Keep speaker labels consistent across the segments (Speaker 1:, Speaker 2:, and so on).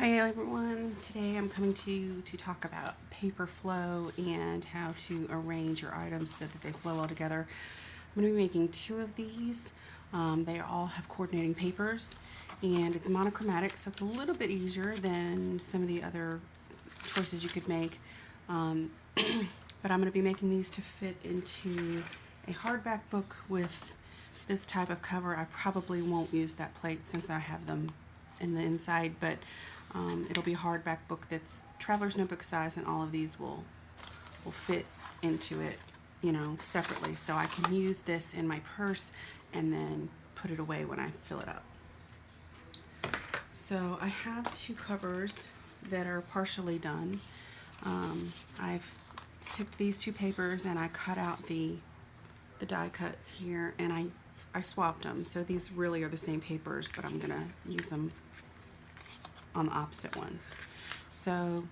Speaker 1: Hi everyone, today I'm coming to you to talk about paper flow and how to arrange your items so that they flow all together. I'm going to be making two of these. They all have coordinating papers and it's monochromatic, so it's a little bit easier than some of the other choices you could make. But I'm going to be making these to fit into a hardback book with this type of cover. I probably won't use that plate since I have them in the inside, but it'll be a hardback book that's traveler's notebook size, and all of these will fit into it, you know, separately. So I can use this in my purse and then put it away when I fill it up. So I have two covers that are partially done. I've picked these two papers and I cut out the die cuts here, and I swapped them. So these really are the same papers, but I'm gonna use them on the opposite ones. So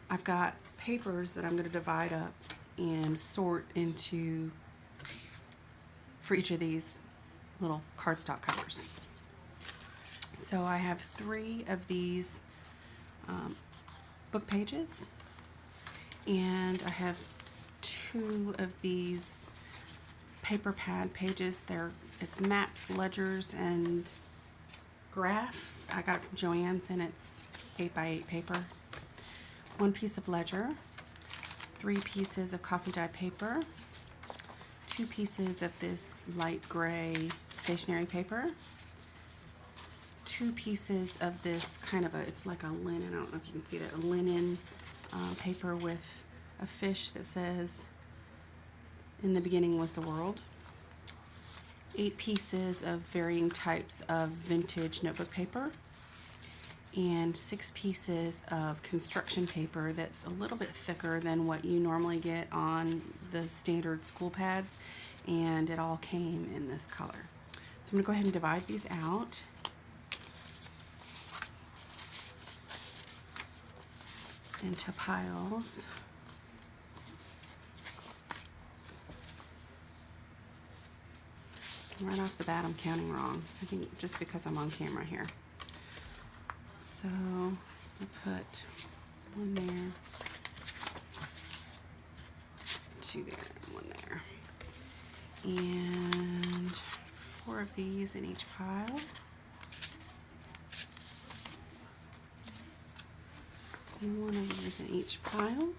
Speaker 1: I've got papers that I'm going to divide up and sort into for each of these little cardstock covers. So I have 3 of these book pages, and I have 2 of these paper pad pages. It's maps, ledgers, and graph. I got it from Joann's, and it's 8x8 paper. 1 piece of ledger, 3 pieces of coffee dye paper, 2 pieces of this light gray stationery paper, 2 pieces of this kind of it's like a linen, I don't know if you can see that, a linen paper with a fish that says, "In the beginning was the world." 8 pieces of varying types of vintage notebook paper, and 6 pieces of construction paper that's a little bit thicker than what you normally get on the standard school pads, and it all came in this color. So I'm going to go ahead and divide these out. Into piles. Right off the bat, I'm counting wrong. I think just because I'm on camera here. So I put 1 there, 2 there, and 1 there. And 4 of these in each pile. And 1 of these in each pile.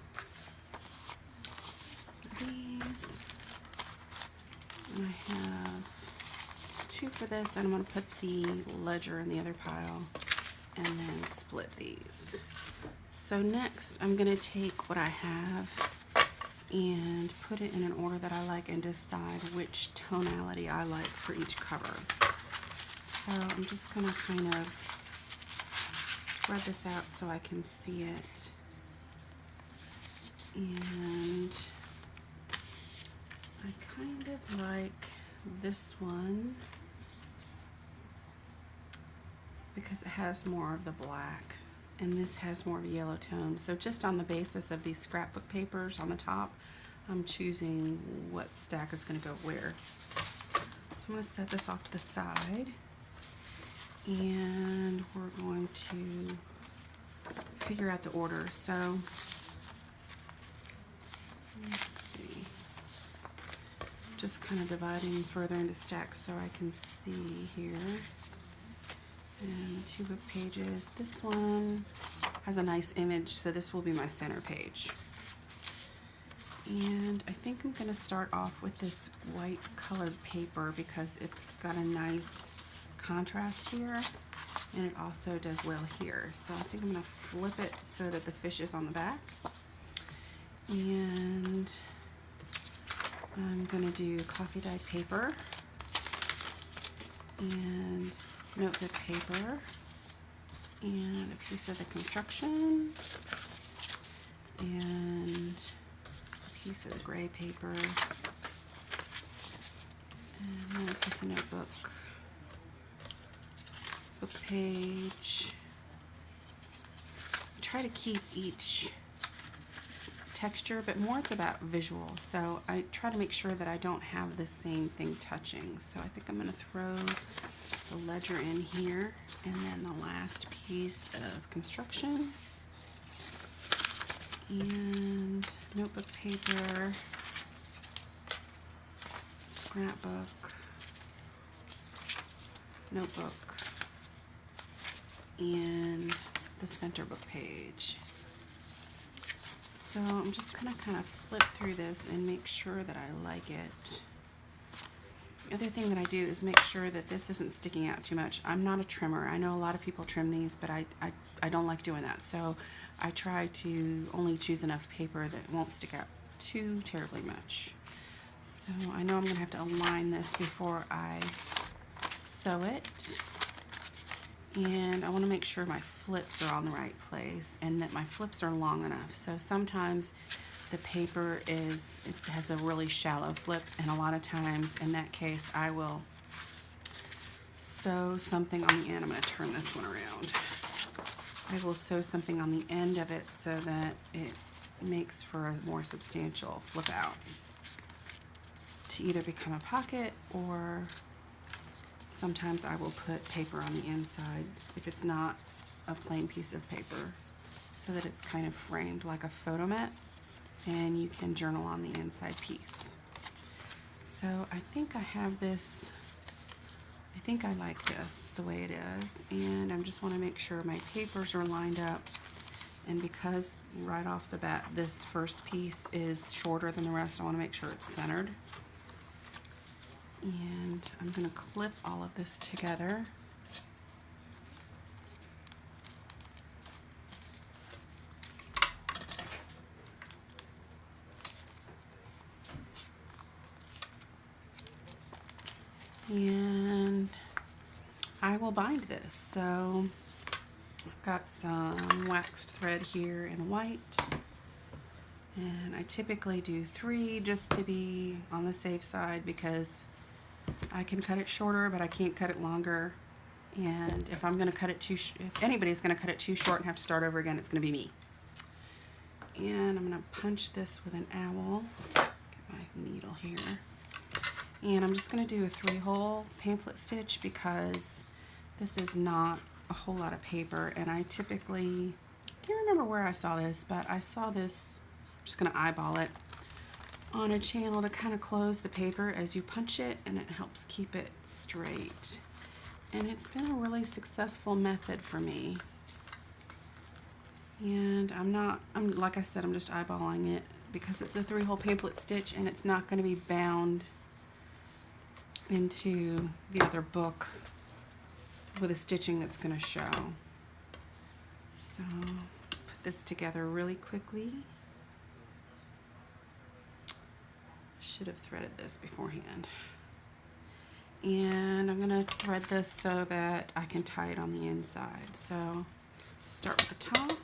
Speaker 1: These. And I have 2 for this, and I'm going to put the ledger in the other pile and then split these. So next I'm going to take what I have and put it in an order that I like and decide which tonality I like for each cover. So I'm just going to kind of spread this out so I can see it. And I kind of like this one because it has more of the black, and this has more of a yellow tone. So just on the basis of these scrapbook papers on the top, I'm choosing what stack is going to go where. So I'm going to set this off to the side, and we're going to figure out the order. So let's see, just kind of dividing further into stacks so I can see here. And 2 book pages. This one has a nice image, so this will be my center page. And I think I'm going to start off with this white colored paper because it's got a nice contrast here, and it also does well here. So I think I'm going to flip it so that the fish is on the back. And I'm going to do coffee dyed paper and notebook paper and a piece of the construction and a piece of the gray paper and a piece of notebook, book page. I try to keep each texture, but more it's about visual. So I try to make sure that I don't have the same thing touching. So I think I'm going to throw the ledger in here, and then the last piece of construction, and notebook paper, scrapbook, notebook, and the center book page. So I'm just gonna kind of flip through this and make sure that I like it. The other thing that I do is make sure that this isn't sticking out too much. I'm not a trimmer. I know a lot of people trim these, but I don't like doing that. So I try to only choose enough paper that won't stick out too terribly much. So I know I'm gonna have to align this before I sew it. And I want to make sure my flips are on the right place and that my flips are long enough. So sometimes the paper has a really shallow flip, and a lot of times in that case I will sew something on the end. I'm going to turn this one around. I will sew something on the end of it so that it makes for a more substantial flip out to either become a pocket, or sometimes I will put paper on the inside if it's not a plain piece of paper, so that it's kind of framed like a photo mat and you can journal on the inside piece. So I think I have this, I think I like this the way it is, and I just want to make sure my papers are lined up. And because right off the bat this first piece is shorter than the rest, I want to make sure it's centered. And I'm going to clip all of this together. And I will bind this. So I've got some waxed thread here in white. And I typically do 3 just to be on the safe side, because I can cut it shorter, but I can't cut it longer. And if I'm going to cut it if anybody's going to cut it too short and have to start over again, it's going to be me. And I'm going to punch this with an owl. Get my needle here. And I'm just going to do a 3-hole pamphlet stitch, because this is not a whole lot of paper. And I typically, can't remember where I saw this, but I saw this, I'm just going to eyeball it, on a channel to kind of close the paper as you punch it, and it helps keep it straight. And it's been a really successful method for me. And I'm like I said, I'm just eyeballing it because it's a 3-hole pamphlet stitch, and it's not going to be bound into the other book with a stitching that's going to show. So put this together really quickly. Should have threaded this beforehand. And I'm going to thread this so that I can tie it on the inside. So start with the top.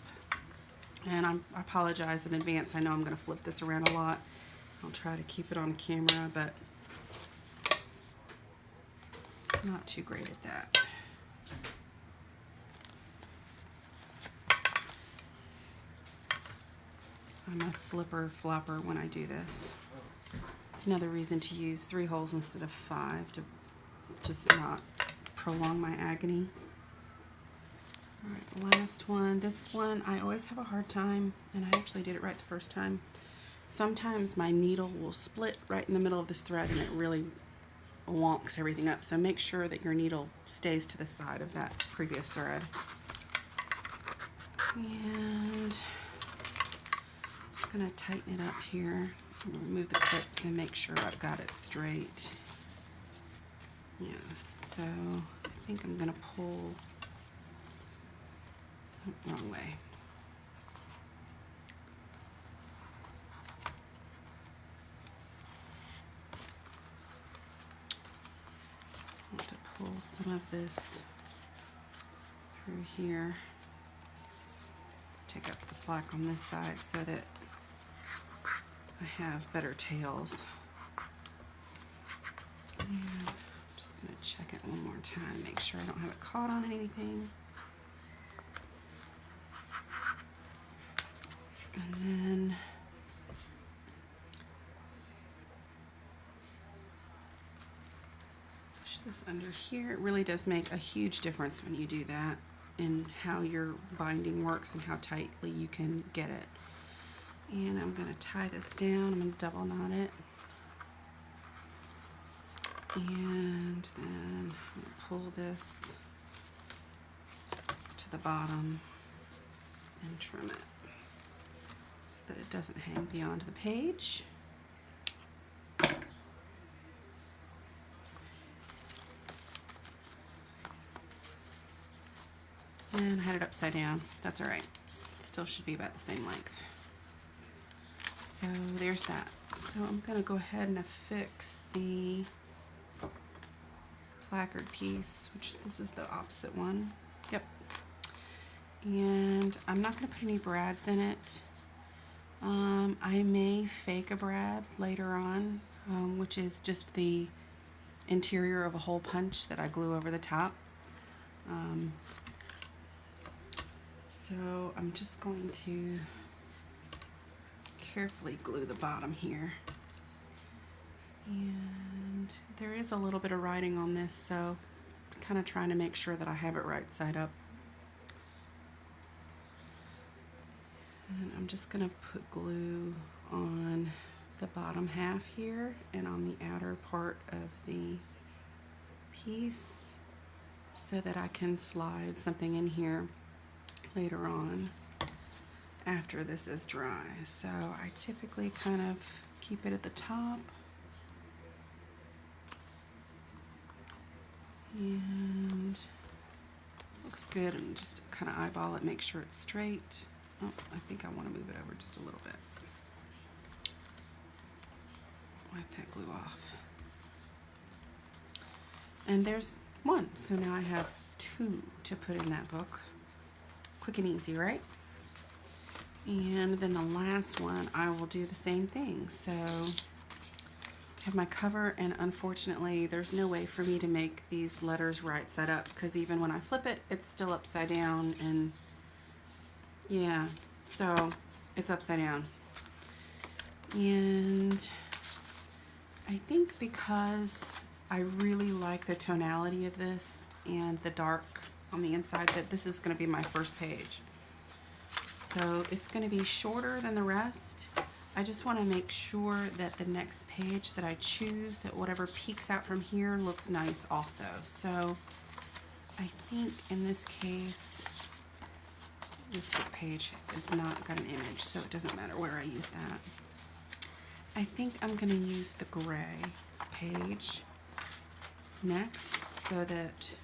Speaker 1: And I apologize in advance. I know I'm going to flip this around a lot. I'll try to keep it on camera, but I'm not too great at that. I'm a flopper when I do this. It's another reason to use 3 holes instead of 5, to just not prolong my agony. Alright, last one. This one I always have a hard time, and I actually did it right the first time. Sometimes my needle will split right in the middle of this thread, and it really wonks everything up. So make sure that your needle stays to the side of that previous thread. And just going to tighten it up here. Remove the clips and make sure I've got it straight. Yeah, so I think I'm going to pull, oh, wrong way. I want to pull some of this through here. Take up the slack on this side so that I have better tails. And I'm just going to check it one more time, make sure I don't have it caught on anything. And then push Just under here. It really does make a huge difference when you do that in how your binding works and how tightly you can get it. And I'm going to tie this down. I'm going to double knot it. And then I'm going to pull this to the bottom and trim it so that it doesn't hang beyond the page. And I had it upside down. That's all right. It still should be about the same length. So there's that. So I'm going to go ahead and affix the placard piece, which this is the opposite one. Yep. And I'm not going to put any brads in it. I may fake a brad later on, which is just the interior of a hole punch that I glue over the top. So I'm just going to carefully glue the bottom here. And there is a little bit of writing on this, so I'm kind of trying to make sure that I have it right side up. And I'm just going to put glue on the bottom half here and on the outer part of the piece so that I can slide something in here later on after this is dry. So I typically kind of keep it at the top and looks good, and just kind of eyeball it, make sure it's straight. Oh, I think I want to move it over just a little bit. Wipe that glue off. And there's one. So now I have two to put in that book. Quick and easy, right? And then the last one, I will do the same thing. So I have my cover, and unfortunately there's no way for me to make these letters right side up, because even when I flip it, it's still upside down, and yeah, so it's upside down. And I think because I really like the tonality of this and the dark on the inside, that this is going to be my first page. So it's going to be shorter than the rest. I just want to make sure that the next page that I choose, that whatever peeks out from here looks nice also. So I think in this case, this book page has not got an image, so it doesn't matter where I use that. I think I'm going to use the gray page next, so that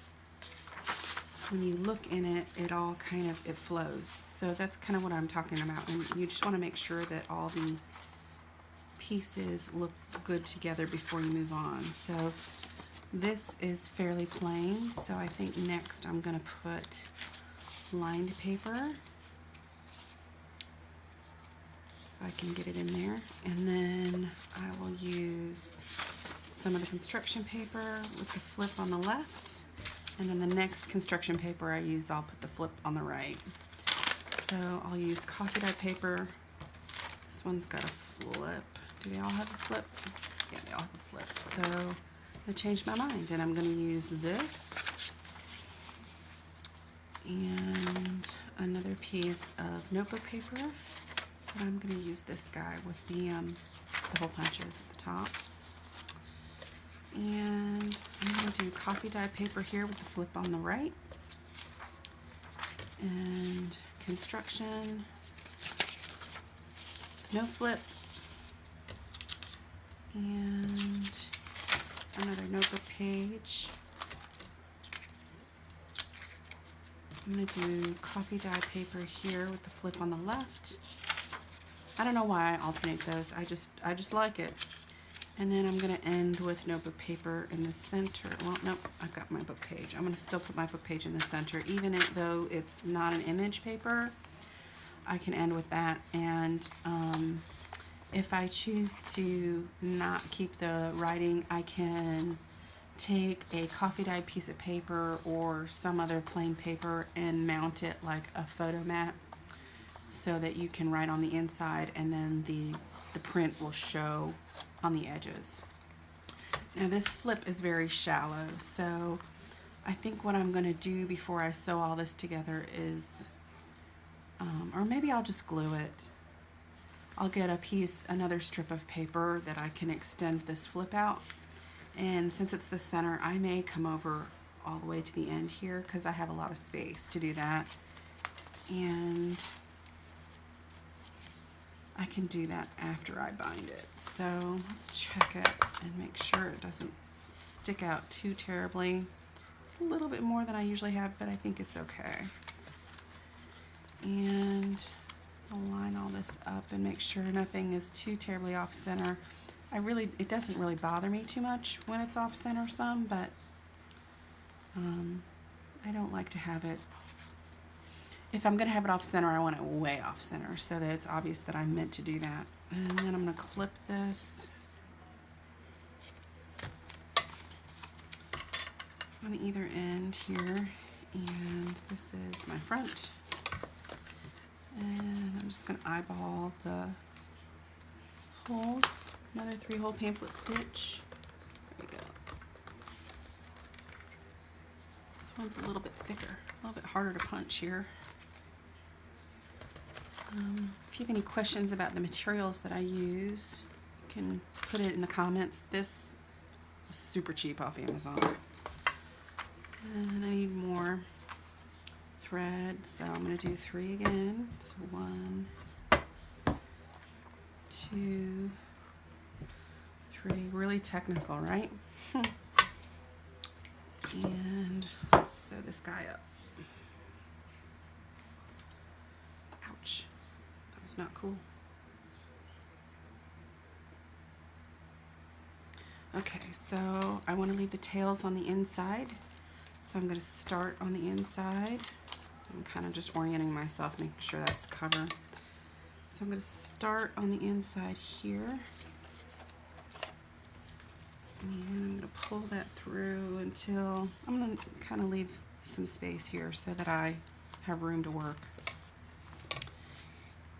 Speaker 1: when you look in it, it all kind of, it flows. So that's kind of what I'm talking about, and you just want to make sure that all the pieces look good together before you move on. So this is fairly plain, so I think next I'm going to put lined paper, if I can get it in there, and then I will use some of the construction paper with the flip on the left, and then the next construction paper I use, I'll put the flip on the right. So I'll use coffee dye paper. This one's got a flip. Do they all have a flip? Yeah, they all have a flip. So I'm going to change my mind, and I'm going to use this and another piece of notebook paper. And I'm going to use this guy with the hole punches at the top. And I'm going to do coffee dye paper here with the flip on the right. And construction, no flip. And another notebook page. I'm going to do coffee dye paper here with the flip on the left. I don't know why I alternate those. I just like it. And then I'm going to end with notebook paper in the center. Well, nope, I've got my book page. I'm going to still put my book page in the center, even though it's not an image paper. I can end with that. And if I choose to not keep the writing, I can take a coffee dyed piece of paper or some other plain paper and mount it like a photo mat, so that you can write on the inside, and then the print will show on the edges. Now this flip is very shallow, so I think what I'm going to do before I sew all this together is, or maybe I'll just glue it. I'll get another strip of paper that I can extend this flip out. And since it's the center, I may come over all the way to the end here because I have a lot of space to do that. And I can do that after I bind it. So let's check it and make sure it doesn't stick out too terribly. It's a little bit more than I usually have, but I think it's okay. And I'll line all this up and make sure nothing is too terribly off center. It doesn't really bother me too much when it's off center some, but I don't like to have it. If I'm going to have it off center, I want it way off center so that it's obvious that I meant to do that. And then I'm going to clip this on either end here. And this is my front. And I'm just going to eyeball the holes. Another 3-hole pamphlet stitch. There we go. This one's a little bit thicker, a little bit harder to punch here. If you have any questions about the materials that I use, you can put it in the comments. This was super cheap off Amazon. And I need more thread, so I'm going to do 3 again. So 1, 2, 3. Really technical, right? And let's sew this guy up. Ouch. That was not cool. Okay, so I want to leave the tails on the inside. So I'm going to start on the inside. I'm kind of just orienting myself, making sure that's the cover. So I'm going to start on the inside here. And I'm going to pull that through until I'm going to kind of leave some space here so that I have room to work.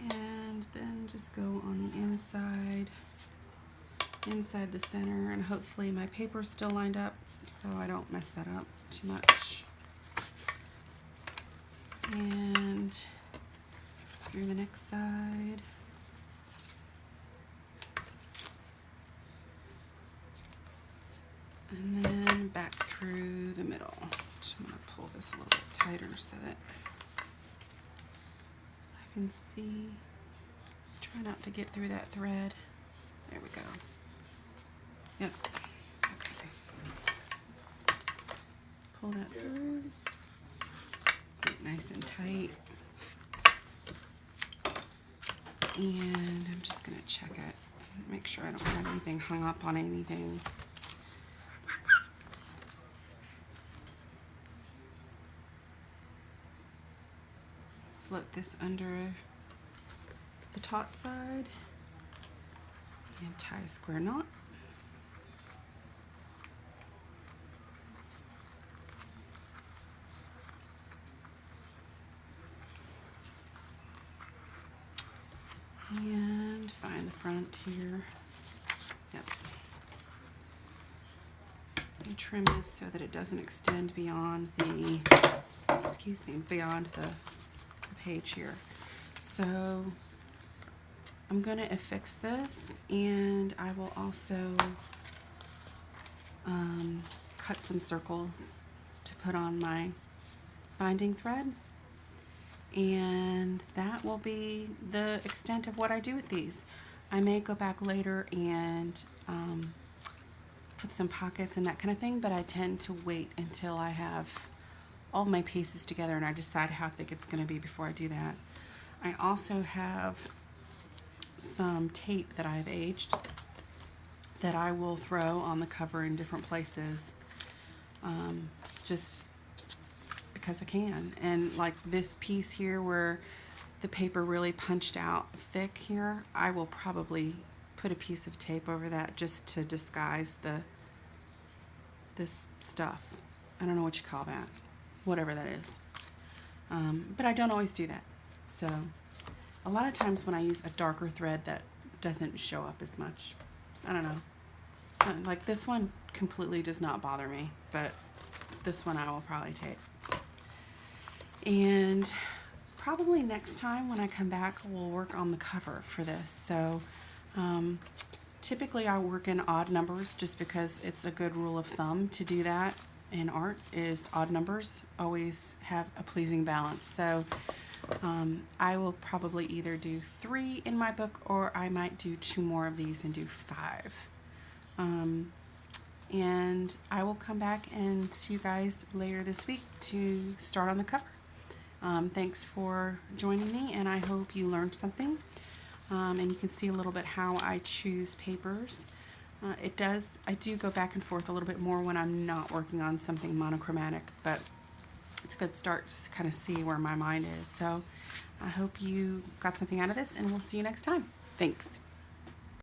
Speaker 1: And then just go on the inside the center, and hopefully my paper's still lined up so I don't mess that up too much. And through the next side. And then back through the middle. Just I'm going to pull this a little bit tighter so that I can see. Try not to get through that thread. There we go. Yep. Okay. Pull that through. Get it nice and tight. And I'm just going to check it. Make sure I don't have anything hung up on anything. Float this under the taut side and tie a square knot. And find the front here. Yep. And trim this so that it doesn't extend beyond the, beyond the page here. So I'm going to affix this, and I will also cut some circles to put on my binding thread. And that will be the extent of what I do with these. I may go back later and put some pockets and that kind of thing, but I tend to wait until I have all my pieces together and I decide how thick it's going to be before I do that. I also have some tape that I've aged that I will throw on the cover in different places, just because I can. And like this piece here where the paper really punched out thick here, I will probably put a piece of tape over that just to disguise this stuff. I don't know what you call that, whatever that is. But I don't always do that. So a lot of times when I use a darker thread that doesn't show up as much, I don't know. So like this one completely does not bother me, but this one I will probably take. And probably next time when I come back, we'll work on the cover for this. So typically I work in odd numbers just because it's a good rule of thumb to do that in art, is odd numbers always have a pleasing balance. So I will probably either do 3 in my book, or I might do 2 more of these and do 5. And I will come back and see you guys later this week to start on the cover. Thanks for joining me, and I hope you learned something. And you can see a little bit how I choose papers. I do go back and forth a little bit more when I'm not working on something monochromatic, but it's a good start to kind of see where my mind is. So I hope you got something out of this, and we'll see you next time. Thanks.